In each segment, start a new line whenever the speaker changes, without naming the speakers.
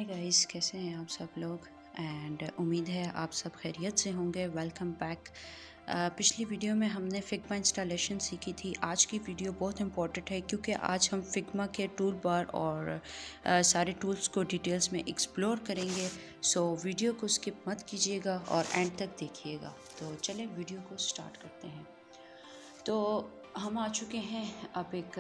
Hi guys, कैसे हैं आप सब लोग। एंड उम्मीद है आप सब खैरियत से होंगे। Welcome back. पिछली वीडियो में हमने फिग्मा इंस्टॉलेशन सीखी थी। आज की वीडियो बहुत इंपॉर्टेंट है क्योंकि आज हम फिग्मा के टूल बार और सारे टूल्स को डिटेल्स में एक्सप्लोर करेंगे। सो वीडियो को स्किप मत कीजिएगा और एंड तक देखिएगा। तो चलें वीडियो को स्टार्ट करते हैं। तो हम आ चुके हैं अब एक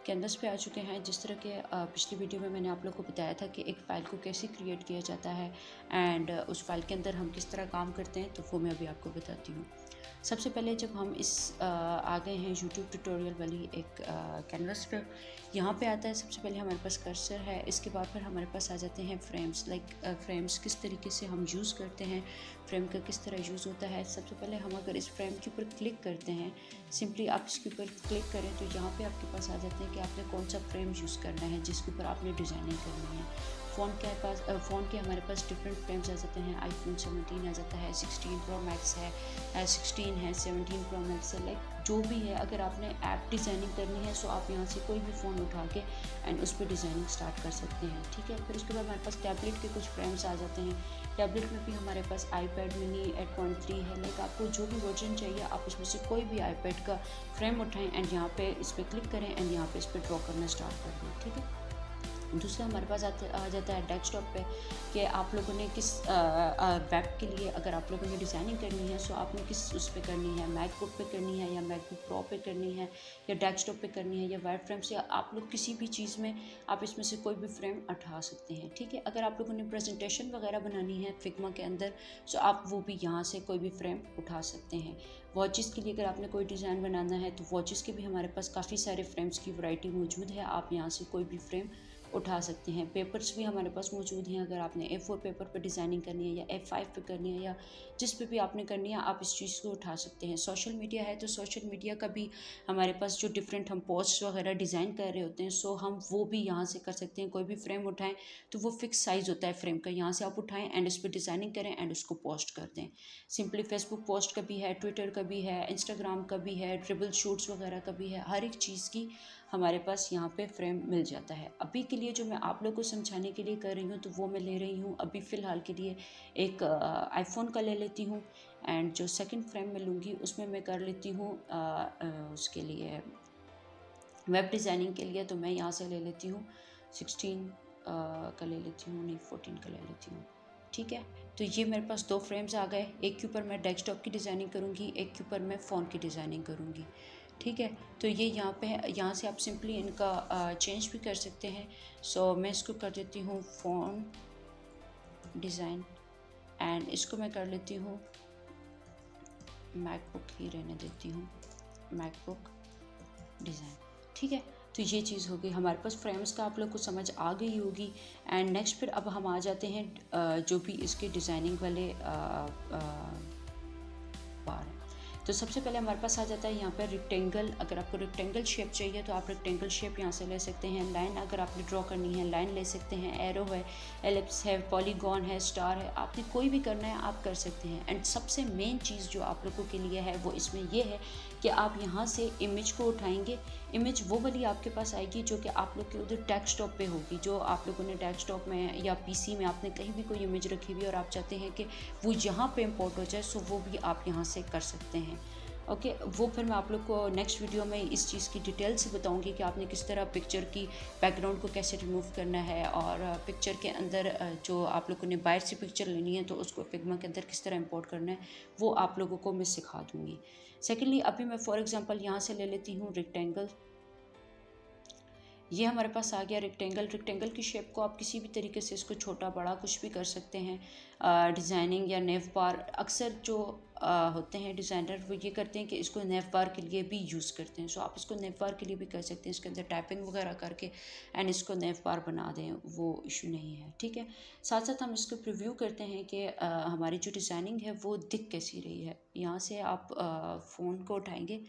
कैनवस पे आ चुके हैं। जिस तरह के पिछली वीडियो में मैंने आप लोग को बताया था कि एक फ़ाइल को कैसे क्रिएट किया जाता है एंड उस फाइल के अंदर हम किस तरह काम करते हैं, तो वो मैं अभी आपको बताती हूँ। सबसे पहले जब हम आ गए हैं यूट्यूब ट्यूटोरियल वाली एक कैनवस पर, यहाँ पे आता है सबसे पहले हमारे पास कर्सर है। इसके बाद फिर हमारे पास आ जाते हैं फ्रेम्स। फ्रेम्स किस तरीके से हम यूज़ करते हैं, फ्रेम का किस तरह यूज़ होता है। सबसे पहले हम अगर इस फ्रेम के ऊपर क्लिक करते हैं, सिंपली आप इसके ऊपर क्लिक करें तो यहाँ पे आपके पास आ जाते हैं कि आपने कौन सा फ्रेम यूज़ करना है जिसके ऊपर आपने डिज़ाइनिंग करनी है। फ़ोन के हमारे पास डिफरेंट फ्रेम्स आ जाते हैं। आईफोन 17 आ जाता है, 16 प्रो मैक्स है, 16 है, 17 प्रो मैक्स है। लाइक जो भी है, अगर आपने ऐप डिज़ाइनिंग करनी है सो आप यहाँ से कोई भी फ़ोन उठा के एंड उस पर डिज़ाइनिंग स्टार्ट कर सकते हैं। ठीक है, फिर उसके बाद हमारे पास टैबलेट के कुछ फ्रेम्स आ जाते हैं। टैबलेट में भी हमारे पास iPad mini 8.3 है। लाइक आपको जो भी वर्जन चाहिए आप उसमें से कोई भी iPad का फ्रेम उठाएं एंड यहाँ पे इस पर क्लिक करें एंड यहाँ पे इस पर ड्रॉ करना स्टार्ट कर दें। ठीक है, दूसरा हमारे पास आ जाता है डेस्कटॉप पे कि आप लोगों ने किस वेब के लिए अगर आप लोगों ने डिज़ाइनिंग करनी है सो आपने किस उस पे करनी है, मैकबुक पे करनी है या मैकबुक प्रो पे करनी है या डेस्कटॉप पे करनी है या वायर फ्रेम से। आप लोग किसी भी चीज़ में आप इसमें से कोई भी फ्रेम उठा सकते हैं। ठीक है, अगर आप लोगों ने प्रेजेंटेशन वगैरह बनानी है फिग्मा के अंदर सो आप वो भी यहाँ से कोई भी फ्रेम उठा सकते हैं। वॉचेस के लिए अगर आपने कोई डिज़ाइन बनाना है तो वॉचेस के भी हमारे पास काफ़ी सारे फ्रेम्स की वैरायटी मौजूद है। आप यहाँ से कोई भी फ्रेम उठा सकते हैं। पेपर्स भी हमारे पास मौजूद हैं। अगर आपने A4 पेपर पर डिज़ाइनिंग करनी है या A5 पे करनी है या जिस पे भी आपने करनी है आप इस चीज़ को उठा सकते हैं। सोशल मीडिया है तो सोशल मीडिया का भी हमारे पास जो डिफरेंट हम पोस्ट वगैरह डिज़ाइन कर रहे होते हैं सो हम वो भी यहाँ से कर सकते हैं। कोई भी फ्रेम उठाएं तो वो फिक्स साइज़ होता है फ्रेम का, यहाँ से आप उठाएं एंड इस पर डिज़ाइनिंग करें एंड उसको पोस्ट कर दें। सिंपली फेसबुक पोस्ट का भी है, ट्विटर का भी है, इंस्टाग्राम का भी है, ट्रिबल शूट्स वगैरह का भी है। हर एक चीज़ की हमारे पास यहाँ पे फ्रेम मिल जाता है। अभी के लिए जो मैं आप लोग को समझाने के लिए कर रही हूँ तो वो मैं ले रही हूँ अभी फ़िलहाल के लिए एक आईफोन का ले लेती हूँ एंड जो सेकंड फ्रेम मैं लूँगी उसमें मैं कर लेती हूँ उसके लिए वेब डिज़ाइनिंग के लिए। तो मैं यहाँ से ले लेती हूँ 16 का ले लेती हूँ, नहीं 14 का ले लेती हूँ। ठीक है, तो ये मेरे पास दो फ्रेम्स आ गए। एक के ऊपर मैं डेस्कटॉप की डिज़ाइनिंग करूँगी, एक के ऊपर मैं फ़ोन की डिज़ाइनिंग करूँगी। ठीक है, तो ये यहाँ पे है। यहाँ से आप सिंपली इनका चेंज भी कर सकते हैं। सो मैं इसको कर देती हूँ फ़ोन डिज़ाइन एंड इसको मैं कर लेती हूँ मैकबुक ही रहने देती हूँ, मैकबुक डिज़ाइन। ठीक है, तो ये चीज़ हो गई। हमारे पास फ्रेम्स का आप लोग को समझ आ गई होगी। एंड नेक्स्ट फिर अब हम आ जाते हैं जो भी इसके डिज़ाइनिंग वाले बार हैं। तो सबसे पहले हमारे पास आ जाता है यहाँ पर रेक्टेंगल। अगर आपको रेक्टेंगल शेप चाहिए तो आप रेक्टेंगल शेप यहाँ से ले सकते हैं। लाइन अगर आपने ड्रॉ करनी है लाइन ले सकते हैं। एरो है, एलिप्स है, पॉलीगॉन है, स्टार है, आपने कोई भी करना है आप कर सकते हैं। एंड सबसे मेन चीज़ जो आप लोगों के लिए है वो इसमें ये है कि आप यहाँ से इमेज को उठाएंगे। इमेज वो वाली आपके पास आएगी जो कि आप लोग के उधर डेस्कटॉप पे होगी। जो आप लोगों ने डेस्कटॉप में या पीसी में आपने कहीं भी कोई इमेज रखी हुई और आप चाहते हैं कि वो यहाँ पे इंपोर्ट हो जाए सो वो भी आप यहाँ से कर सकते हैं। ओके, वो फिर मैं आप लोग को नेक्स्ट वीडियो में इस चीज़ की डिटेल से बताऊंगी कि आपने किस तरह पिक्चर की बैकग्राउंड को कैसे रिमूव करना है और पिक्चर के अंदर जो आप लोगों ने बाहर से पिक्चर लेनी है तो उसको फिग्मा के अंदर किस तरह इंपोर्ट करना है वो आप लोगों को मैं सिखा दूँगी। सेकेंडली अभी मैं फॉर एग्जांपल यहाँ से ले लेती हूँ रेक्टेंगल। ये हमारे पास आ गया रेक्टेंगल। रेक्टेंगल की शेप को आप किसी भी तरीके से इसको छोटा बड़ा कुछ भी कर सकते हैं। डिज़ाइनिंग या नेव बार अक्सर जो होते हैं डिज़ाइनर वो ये करते हैं कि इसको नेव बार के लिए भी यूज़ करते हैं। सो आप इसको नेव बार के लिए भी कर सकते हैं, इसके अंदर टाइपिंग वगैरह करके एंड इसको नेव बार बना दें, वो इशू नहीं है। ठीक है, साथ साथ हम इसको प्रिव्यू करते हैं कि हमारी जो डिज़ाइनिंग है वो दिख कैसी रही है। यहाँ से आप फ़ोन को उठाएंगे।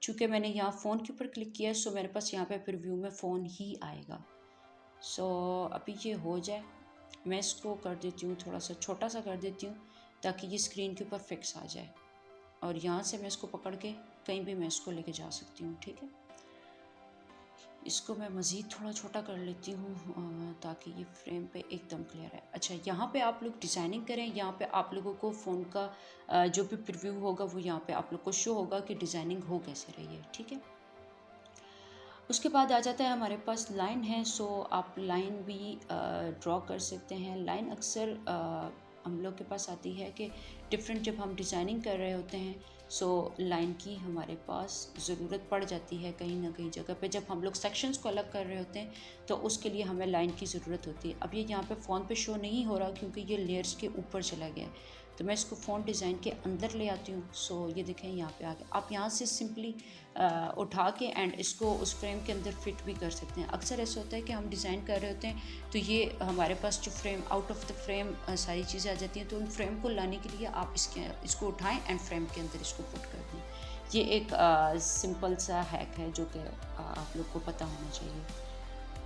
चूँकि मैंने यहाँ फ़ोन के ऊपर क्लिक किया सो मेरे पास यहाँ पे प्रीव्यू में फ़ोन ही आएगा। सो अभी ये हो जाए, मैं इसको कर देती हूँ थोड़ा सा छोटा सा कर देती हूँ ताकि ये स्क्रीन के ऊपर फिक्स आ जाए और यहाँ से मैं इसको पकड़ के कहीं भी मैं इसको लेके जा सकती हूँ। ठीक है, इसको मैं मज़ीद थोड़ा छोटा कर लेती हूँ ताकि ये फ्रेम पे एकदम क्लियर है। अच्छा, यहाँ पे आप लोग डिज़ाइनिंग करें, यहाँ पे आप लोगों को फ़ोन का जो भी प्रीव्यू होगा वो यहाँ पे आप लोग को शो होगा कि डिज़ाइनिंग हो कैसे रही है, ठीक है। उसके बाद आ जाता है हमारे पास लाइन है। सो आप लाइन भी ड्रॉ कर सकते हैं। लाइन अक्सर हम लोग के पास आती है कि डिफरेंट, जब हम डिज़ाइनिंग कर रहे होते हैं सो लाइन की हमारे पास ज़रूरत पड़ जाती है कहीं ना कहीं जगह पे। जब हम लोग सेक्शंस को अलग कर रहे होते हैं तो उसके लिए हमें लाइन की ज़रूरत होती है। अब ये यहाँ पे फ़ोन पे शो नहीं हो रहा क्योंकि ये लेयर्स के ऊपर चला गया है, तो मैं इसको फ़ॉन्ट डिज़ाइन के अंदर ले आती हूँ। सो ये देखें यहाँ पे आ गया। आप यहाँ से सिंपली उठा के एंड इसको उस फ्रेम के अंदर फिट भी कर सकते हैं। अक्सर ऐसा होता है कि हम डिज़ाइन कर रहे होते हैं तो ये हमारे पास जो frame out of the frame सारी चीज़ें आ जाती हैं, तो उन फ्रेम को लाने के लिए आप इसको उठाएं एंड फ्रेम के अंदर इसको पुट कर दें। ये एक सिंपल सा हैक है जो कि आप लोग को पता होना चाहिए।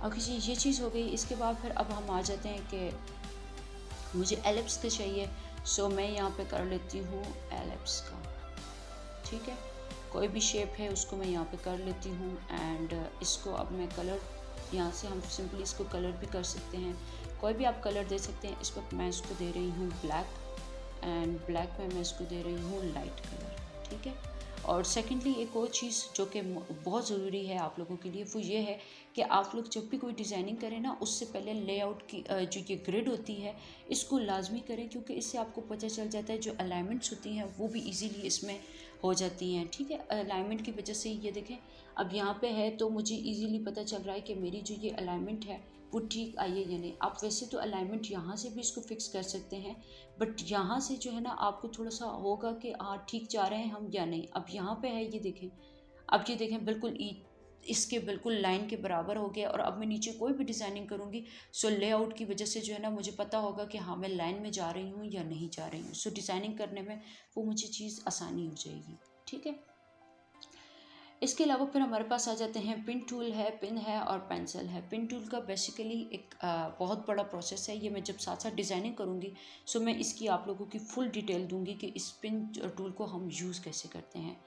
अब ये चीज़ हो गई। इसके बाद फिर अब हम आ जाते हैं कि मुझे एलिप्स का चाहिए। सो मैं यहाँ पे कर लेती हूँ एलिप्स का, ठीक है। कोई भी शेप है उसको मैं यहाँ पे कर लेती हूँ एंड इसको अब मैं कलर, यहाँ से हम सिंपली इसको कलर भी कर सकते हैं, कोई भी आप कलर दे सकते हैं। इस वक्त मैं इसको दे रही हूँ ब्लैक एंड ब्लैक में मैं इसको दे रही हूँ लाइट कलर, ठीक है। और सेकेंडली एक और चीज़ जो कि बहुत ज़रूरी है आप लोगों के लिए वो ये है कि आप लोग जब भी कोई डिज़ाइनिंग करें ना उससे पहले लेआउट की जो ये ग्रिड होती है इसको लाजमी करें, क्योंकि इससे आपको पता चल जाता है जो अलाइनमेंट्स होती हैं वो भी इजीली इसमें हो जाती हैं, ठीक है। अलाइनमेंट की वजह से ये देखें अब यहाँ पे है तो मुझे इजीली पता चल रहा है कि मेरी जो ये अलाइनमेंट है वो ठीक आई है या नहीं। आप वैसे तो अलाइनमेंट यहाँ से भी इसको फिक्स कर सकते हैं, बट यहाँ से जो है ना आपको थोड़ा सा होगा कि हाँ ठीक जा रहे हैं हम या नहीं। अब यहाँ पे है ये देखें, अब ये देखें बिल्कुल इसके बिल्कुल लाइन के बराबर हो गया। और अब मैं नीचे कोई भी डिज़ाइनिंग करूँगी सो लेआउट की वजह से जो है ना मुझे पता होगा कि हाँ मैं लाइन में जा रही हूँ या नहीं जा रही हूँ। सो डिज़ाइनिंग करने में वो मुझे चीज़ आसानी हो जाएगी, ठीक है। इसके अलावा फिर हमारे पास आ जाते हैं पिन टूल है, पिन है और पेंसिल है। पिन टूल का बेसिकली एक बहुत बड़ा प्रोसेस है। ये मैं जब साथ साथ डिज़ाइनिंग करूँगी सो मैं इसकी आप लोगों की फुल डिटेल दूंगी कि इस पिन टूल को हम यूज़ कैसे करते हैं,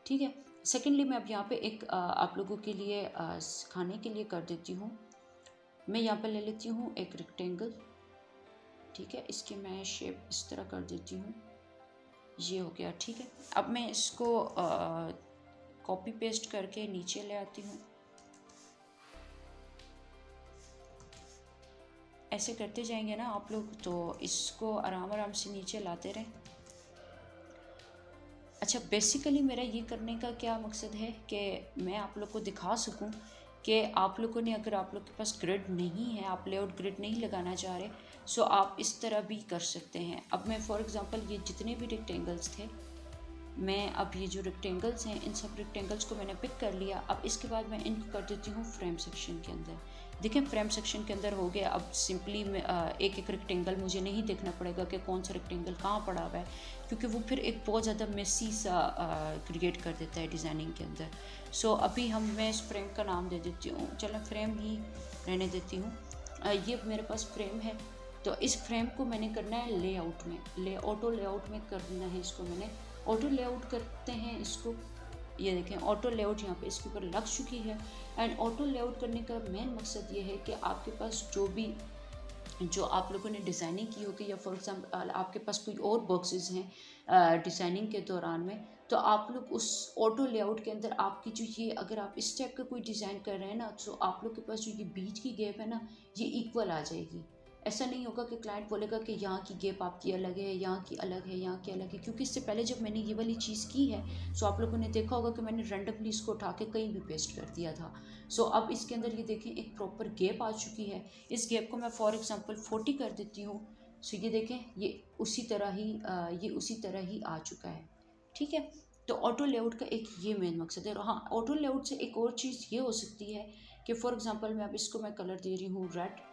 ठीक है। सेकेंडली मैं अब यहाँ पे एक आप लोगों के लिए सिखाने के लिए कर देती हूँ। मैं यहाँ पर ले लेती हूँ एक रेक्टेंगल, ठीक है। इसकी मैं शेप इस तरह कर देती हूँ, ये हो गया, ठीक है। अब मैं इसको कॉपी पेस्ट करके नीचे ले आती हूँ। ऐसे करते जाएंगे ना आप लोग तो इसको आराम आराम से नीचे लाते रहें। अच्छा, बेसिकली मेरा ये करने का क्या मकसद है कि मैं आप लोग को दिखा सकूं कि आप लोगों ने, अगर आप लोग के पास ग्रिड नहीं है, आप लेआउट ग्रिड नहीं लगाना चाह रहे, सो आप इस तरह भी कर सकते हैं। अब मैं फॉर एग्ज़ाम्पल ये जितने भी रेक्टेंगल्स थे, मैं अब ये जो रेक्टेंगल्स हैं इन सब रेक्टेंगल्स को मैंने पिक कर लिया। अब इसके बाद मैं इनको कर देती हूँ फ्रेम सेक्शन के अंदर। देखें फ्रेम सेक्शन के अंदर हो गया। अब सिंपली एक एक रेक्टेंगल मुझे नहीं देखना पड़ेगा कि कौन सा रेक्टेंगल कहाँ पड़ा हुआ है, क्योंकि वो फिर एक बहुत ज़्यादा मेसी सा क्रिएट कर देता है डिज़ाइनिंग के अंदर। सो अभी मैं इस फ्रेम का नाम दे देती हूँ, चलो फ्रेम ही रहने देती हूँ। ये मेरे पास फ्रेम है, तो इस फ्रेम को मैंने करना है लेआउट में, ऑटो लेआउट में करना है इसको। मैंने ऑटो लेआउट करते हैं इसको, ये देखें ऑटो लेआउट यहाँ पे इसके ऊपर लग चुकी है। एंड ऑटो लेआउट करने का मेन मकसद ये है कि आपके पास जो आप लोगों ने डिज़ाइनिंग की होगी, या फॉर एग्जांपल आपके पास कोई और बॉक्सेस हैं डिज़ाइनिंग के दौरान में, तो आप लोग उस ऑटो लेआउट के अंदर आपकी जो ये, अगर आप इस टाइप का कोई डिज़ाइन कर रहे हैं ना, तो आप लोग के पास जो ये बीच की गैप है ना ये इक्वल आ जाएगी। ऐसा नहीं होगा कि क्लाइंट बोलेगा कि यहाँ की गेप आपकी अलग है, यहाँ की अलग है, यहाँ की अलग है। क्योंकि इससे पहले जब मैंने ये वाली चीज़ की है सो आप लोगों ने देखा होगा कि मैंने रैंडमली इसको उठा के कहीं भी पेस्ट कर दिया था। सो अब इसके अंदर ये देखें एक प्रॉपर गेप आ चुकी है। इस गेप को मैं फॉर एग्जांपल 40 कर देती हूँ। सो ये देखें ये उसी तरह ही आ चुका है, ठीक है। तो ऑटो लेआउट का एक ये मेन मकसद है। और हाँ, ऑटो लेआउट से एक और चीज़ ये हो सकती है कि फॉर एग्जांपल मैं अब इसको मैं कलर दे रही हूँ रेड,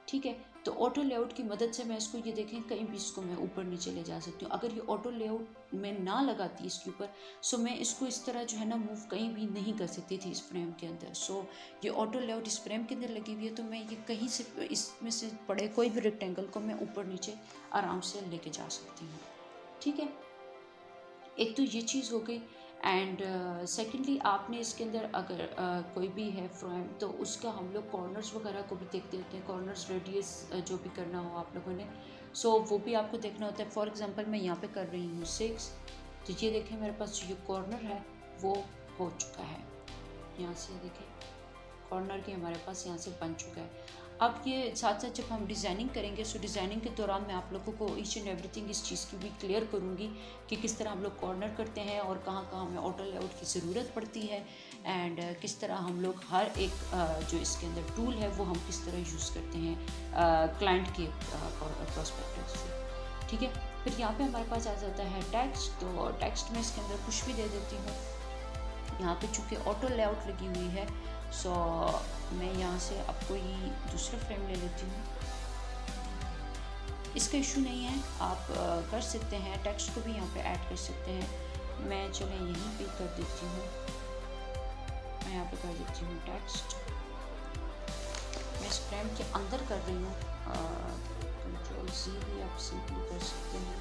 ठीक है। तो ऑटो लेआउट की मदद से मैं इसको, ये देखें कहीं भी इसको मैं ऊपर नीचे ले जा सकती हूँ। अगर ये ऑटो लेआउट में ना लगाती इसके ऊपर सो मैं इसको इस तरह जो है ना मूव कहीं भी नहीं कर सकती थी इस फ्रेम के अंदर। सो ये ऑटो लेआउट इस फ्रेम के अंदर लगी हुई है, तो मैं ये कहीं से इसमें से पड़े कोई भी रेक्टेंगल को मैं ऊपर नीचे आराम से लेके जा सकती हूँ, ठीक है। एक तो ये चीज़ हो गई। एंड सेकेंडली आपने इसके अंदर अगर कोई भी है फ्रेम तो उसका हम लोग कॉर्नर्स वगैरह को भी देखते होते हैं, कॉर्नर्स रेडियस जो भी करना हो आप लोगों ने, सो वो भी आपको देखना होता है। फॉर एग्जांपल मैं यहाँ पे कर रही हूँ 6, तो ये देखें मेरे पास जो कॉर्नर है वो हो चुका है, यहाँ से देखें कॉर्नर की हमारे पास यहाँ से बन चुका है। अब ये साथ साथ जब हम डिज़ाइनिंग करेंगे, सो डिज़ाइनिंग के दौरान मैं आप लोगों को ईच एंड एवरीथिंग इस चीज़ की भी क्लियर करूँगी कि किस तरह हम लोग कॉर्नर करते हैं और कहाँ कहाँ हमें ऑटो लेआउट की ज़रूरत पड़ती है, एंड किस तरह हम लोग हर एक जो इसके अंदर टूल है वो हम किस तरह यूज़ करते हैं क्लाइंट के प्रोस्पेक्टिव से। ठीक है, फिर यहाँ पे हमारे पास आ जाता है टेक्स्ट, तो टेक्स्ट में इसके अंदर कुछ भी दे देती हूँ। यहाँ पे चूँकि ऑटो लेआउट लगी हुई है, सो मैं यहाँ से अब कोई दूसरा फ्रेम ले लेती हूँ। इसका इशू नहीं है, आप कर सकते हैं, टेक्स्ट को भी यहाँ पे ऐड कर सकते हैं। मैं चले यहीं पे कर देती हूँ, मैं यहाँ पे कर देती हूँ टेक्स्ट। मैं इस फ्रेम के अंदर कर रही हूँ, Ctrl+C भी आप सिंपली कर सकते हैं।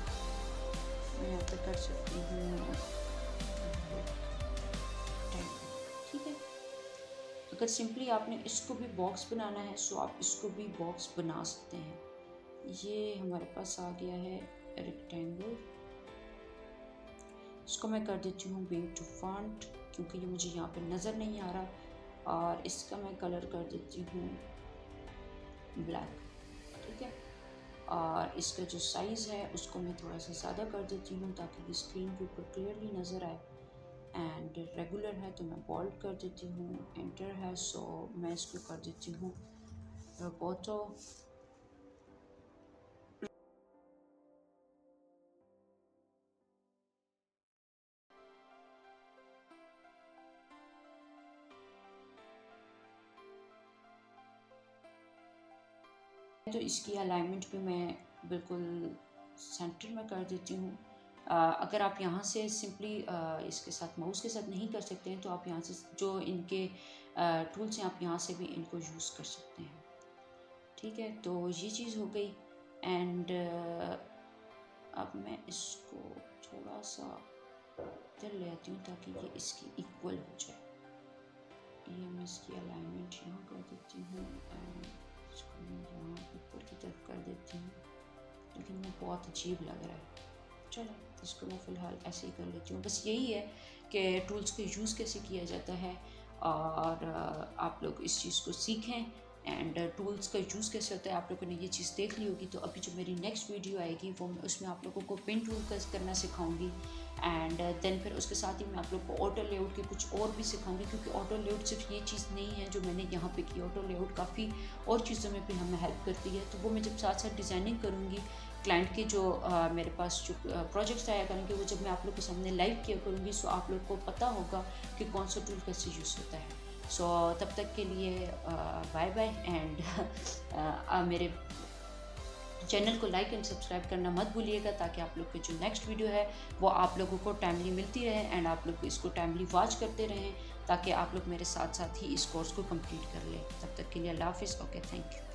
मैं यहाँ पे कर सकती हूँ, ठीक है। अगर सिंपली आपने इसको भी बॉक्स बनाना है सो आप इसको भी बॉक्स बना सकते हैं। ये हमारे पास आ गया है रेक्टेंगल, इसको मैं कर देती हूँ बिंग टू फॉन्ट क्योंकि ये मुझे यहाँ पे नज़र नहीं आ रहा, और इसका मैं कलर कर देती हूँ ब्लैक, ठीक है। और इसका जो साइज़ है उसको मैं थोड़ा सा ज़्यादा कर देती हूँ ताकि ये स्क्रीन के ऊपर क्लियरली नज़र आए। एंड रेगुलर है तो मैं बोल्ड कर देती हूँ, एंटर है सो मैं इसको कर देती हूँ रोबोटो। तो इसकी अलाइनमेंट भी मैं बिल्कुल सेंटर में कर देती हूँ। अगर आप यहाँ से सिंपली इसके साथ माउस के साथ नहीं कर सकते हैं तो आप यहाँ से जो इनके टूल्स हैं आप यहाँ से भी इनको यूज़ कर सकते हैं, ठीक है। तो ये चीज़ हो गई, एंड अब मैं इसको थोड़ा सा इधर ले आती हूँ ताकि ये इसकी इक्वल हो जाए। ये मैं इसकी अलाइनमेंट यहाँ कर देती हूँ एंड इसको मैं यहाँ ऊपर की तरफ कर देती हूँ, लेकिन वो बहुत अजीब लग रहा है। चलो इसको मैं फ़िलहाल ऐसे ही कर लेती हूँ। बस यही है कि टूल्स को यूज़ कैसे किया जाता है और आप लोग इस चीज़ को सीखें, एंड टूल्स का यूज़ कैसे होता है आप लोगों ने ये चीज़ देख ली होगी। तो अभी जो मेरी नेक्स्ट वीडियो आएगी वो मैं उसमें आप लोगों को पिन टूल का करना सिखाऊंगी, एंड देन फिर उसके साथ ही मैं आप लोग को ऑटो लेआउट के कुछ और भी सिखाऊंगी, क्योंकि ऑटो लेआउट सिर्फ ये चीज़ नहीं है जो मैंने यहाँ पे की। ऑटो लेआउट काफ़ी और चीज़ों में भी हमें हेल्प करती है। तो वो मैं जब साथ साथ डिज़ाइनिंग करूँगी, क्लाइंट के जो मेरे पास जो प्रोजेक्ट्स आया करेंगे वो जब मैं आप लोग के सामने लाइव किया करूँगी, सो आप लोग को पता होगा कि कौन सा टूल कैसे यूज़ होता है। सो तब तक के लिए बाय बाय, एंड मेरे चैनल को लाइक एंड सब्सक्राइब करना मत भूलिएगा ताकि आप लोग की जो नेक्स्ट वीडियो है वो आप लोगों को टाइमली मिलती रहे, एंड आप लोग इसको टाइमली वॉच करते रहें ताकि आप लोग मेरे साथ साथ ही इस कोर्स को कंप्लीट कर लें। तब तक के लिए अल्लाह हाफिज़। Okay, thank you.